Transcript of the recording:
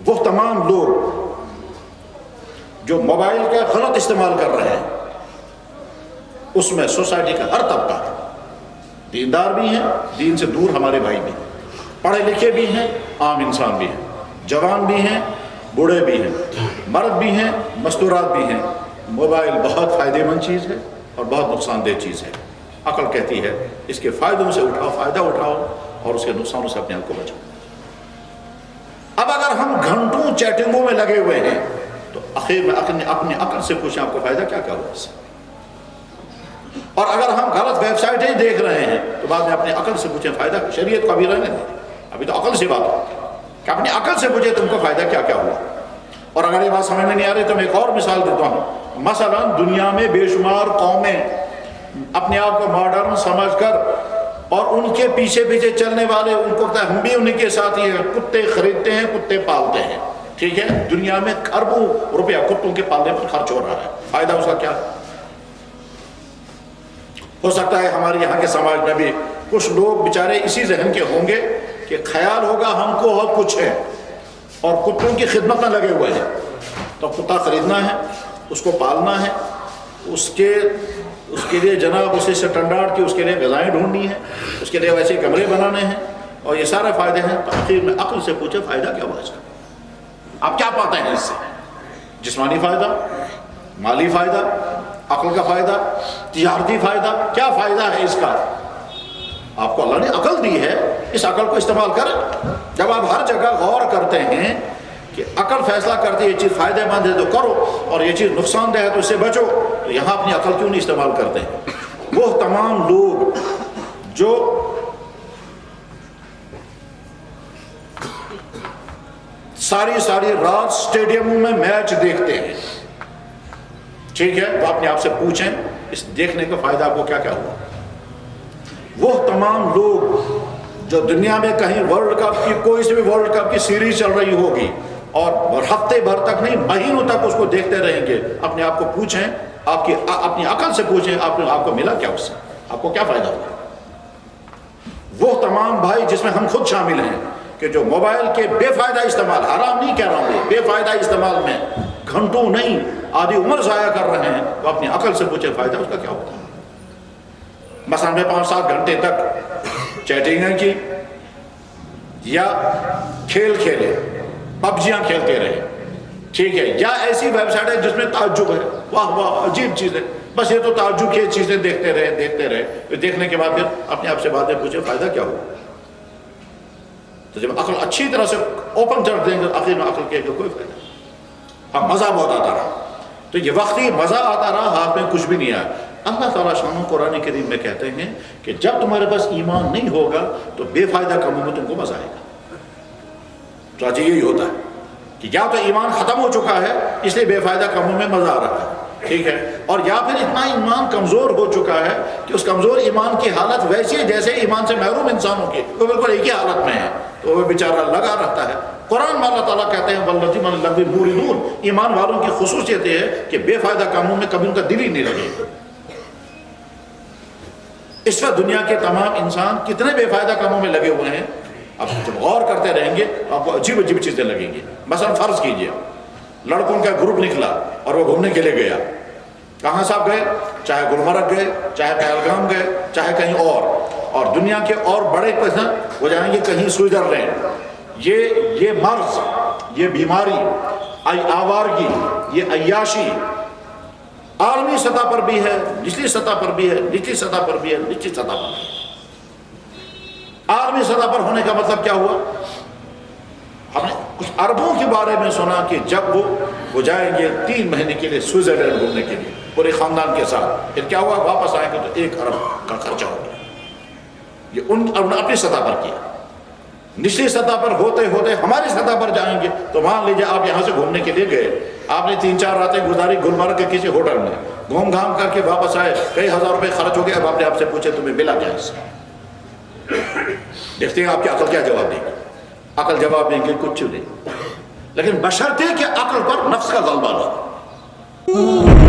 وہ تمام لوگ جو موبائل کا غلط استعمال کر رہے ہیں، اس میں سوسائٹی کا ہر طبقہ ہے، دیندار بھی ہیں، دین سے دور ہمارے بھائی بھی ہیں، پڑھے لکھے بھی ہیں، عام انسان بھی ہیں، جوان بھی ہیں، بوڑھے بھی ہیں، مرد بھی ہیں، مستورات بھی ہیں۔ موبائل بہت فائدہ مند چیز ہے اور بہت نقصان دہ چیز ہے۔ عقل کہتی ہے اس کے فائدوں سے فائدہ اٹھاؤ اور اس کے نقصانوں سے اپنے آپ کو بچاؤ۔ اب اگر ہم گھنٹوں چیٹنگوں میں لگے ہوئے ہیں تو آخر میں اپنی عقل سے پوچھیں آپ کو فائدہ کیا ہوا اس سے؟ اور اگر ہم غلط ویب سائٹیں دیکھ رہے ہیں تو بعد میں اپنی عقل سے پوچھیں فائدہ، شریعت کو ابھی رہنے دیں، ابھی تو عقل سے بات ہے کہ اپنی عقل سے پوچھیں تم کو فائدہ کیا ہوا۔ اور اگر یہ بات سمجھ میں نہیں آ رہی تو میں ایک اور مثال دیتا ہوں۔ مثلا دنیا میں بے شمار قومیں اپنے آپ کو ماڈرن سمجھ کر اور ان کے پیچھے پیچھے چلنے والے، ان کو ہم بھی انہیں کے ساتھ ہی ہیں، کتے خریدتے ہیں، کتے پالتے ہیں، ٹھیک ہے، دنیا میں اربوں روپیہ کتوں کے پالنے پر خرچ ہو رہا ہے، فائدہ اس کا کیا ہے؟ ہو سکتا ہے ہمارے یہاں کے سماج میں بھی کچھ لوگ بیچارے اسی ذہن کے ہوں گے کہ خیال ہوگا ہم کو اور کچھ ہے اور کتوں کی خدمت میں لگے ہوئے ہیں، تو کتا خریدنا ہے، اس کو پالنا ہے، اس کے لیے جناب اسے اسٹینڈرڈ کی اس کے لیے غذائیں ڈھونڈنی ہے، اس کے لیے ویسے کمرے بنانے ہیں، اور یہ سارے فائدے ہیں۔ تو آخر میں عقل سے پوچھے فائدہ کیا ہوا اس کا؟ آپ کیا پاتے ہیں اس سے؟ جسمانی فائدہ، مالی فائدہ، عقل کا فائدہ، تجارتی فائدہ، کیا فائدہ ہے اس کا؟ آپ کو اللہ نے عقل دی ہے، اس عقل کو استعمال کریں۔ جب آپ ہر جگہ غور کرتے ہیں کہ عقل فیصلہ کرتی ہے یہ چیز فائدہ مند ہے تو کرو اور یہ چیز نقصان دہ ہے تو اس سے بچو، تو یہاں اپنی عقل کیوں نہیں استعمال کرتے ہیں؟ وہ تمام لوگ جو ساری رات اسٹیڈیموں میں میچ دیکھتے ہیں، ٹھیک ہے، وہ اپنے آپ سے پوچھیں اس دیکھنے کا فائدہ آپ کو کیا ہوا؟ وہ تمام لوگ جو دنیا میں کہیں ورلڈ کپ کی کوئی سے بھی ورلڈ کپ کی سیریز چل رہی ہوگی اور ہفتے بھر تک نہیں مہینوں تک اس کو دیکھتے رہیں گے، اپنے آپ کو پوچھیں، اپنی عقل سے پوچھیں آپ کو ملا کیا اس سے؟ آپ کو کیا فائدہ ہوا؟ وہ تمام بھائی جس میں ہم خود شامل ہیں کہ جو موبائل کے بے فائدہ استعمال، حرام نہیں کہہ رہا ہوں، بے فائدہ استعمال میں گھنٹوں نہیں آدھی عمر ضائع کر رہے ہیں، تو اپنی عقل سے پوچھیں فائدہ اس کا کیا ہوتا ہے؟ مثلا میں 5-7 گھنٹے تک چیٹنگیں کی یا کھیل کھیلے، پبجیاں کھیلتے رہے، ٹھیک ہے، یا ایسی ویب سائٹ ہے جس میں تعجب ہے، واہ واہ عجیب چیز ہے، بس یہ تو تعجب کی چیزیں دیکھتے رہے، پھر دیکھنے کے بعد پھر اپنے آپ سے باتیں پوچھے فائدہ کیا ہوا؟ تو جب عقل اچھی طرح سے اوپن کر دیں گے آخر میں عقل کے کوئی فائدہ نہیں۔ ہاں مزہ بہت آتا رہا، تو یہ وقتی مزہ آتا رہا، ہاتھ میں کچھ بھی نہیں آیا۔ اللہ تعالیٰ شان قرآن کریم میں کہتے ہیں کہ جب تمہارے پاس ایمان نہیں ہوگا تو بے فائدہ کاموں میں تم کو مزہ آئے گا۔ تو آج یہی ہوتا ہے کہ یا تو ایمان ختم ہو چکا ہے اس لیے بے فائدہ کاموں میں مزہ آ رہا ہے، ٹھیک ہے، اور یا پھر اتنا ایمان کمزور ہو چکا ہے کہ اس کمزور ایمان کی حالت ویسی ہے جیسے ایمان سے محروم انسانوں کی، وہ بالکل ایک ہی حالت میں ہے، تو وہ بیچارہ لگا رہتا ہے۔ قرآن میں اللہ تعالیٰ کہتے ہیں والذین علی اللغو معرضون، ایمان والوں کی خصوصیت یہ ہے کہ بے فائدہ کاموں میں کبھی ان کا دل ہی نہیں لگے گا۔ اس وقت دنیا کے تمام انسان کتنے بے فائدہ کاموں میں لگے ہوئے ہیں، اب جب غور کرتے رہیں گے آپ کو عجیب عجیب چیزیں لگیں گی۔ مثلا فرض کیجئے لڑکوں کا گروپ نکلا اور وہ گھومنے کے لیے گیا، کہاں صاحب گئے؟ چاہے گلمرگ گئے، چاہے پہلگام گئے، چاہے کہیں اور دنیا کے اور بڑے پسند وہ جائیں گے کہیں سوئٹزرلینڈ۔ یہ مرض، یہ بیماری، آوارگی، یہ عیاشی عالمی سطح پر بھی ہے، نچلی سطح پر بھی ہے، نچلی سطح پر بھی ہے، نچلی سطح پر بھی ہے۔ عالمی سطح پر ہونے کا مطلب کیا ہوا؟ ہم نے کچھ عربوں کے بارے میں سنا کہ جب وہ جائیں گے 3 مہینے کے لیے سوئٹزرلینڈ گھومنے کے لیے پورے خاندان کے ساتھ، پھر کیا ہوا؟ واپس آئیں گے تو 1 ارب کا خرچہ ہو گیا۔ یہ انہوں نے اپنی سطح پر کیا۔ نچلی سطح پر ہوتے ہوتے ہماری سطح پر جائیں گے تو مان لیجیے آپ یہاں سے گھومنے کے لیے گئے، آپ نے 3-4 راتیں گزاری گلمرگ کے کسی ہوٹل میں، گھوم گھام کر کے واپس آئے، کئی ہزار روپے خرچ ہو گئے۔ اب آپ سے پوچھے تمہیں ملا کیا اس سے؟ دیکھتے ہیں آپ کی عقل کیا جواب دے گی۔ عقل جواب دیں گے کچھ نہیں، لیکن بشرطے کہ عقل پر نفس کا غلبہ نہ ہو۔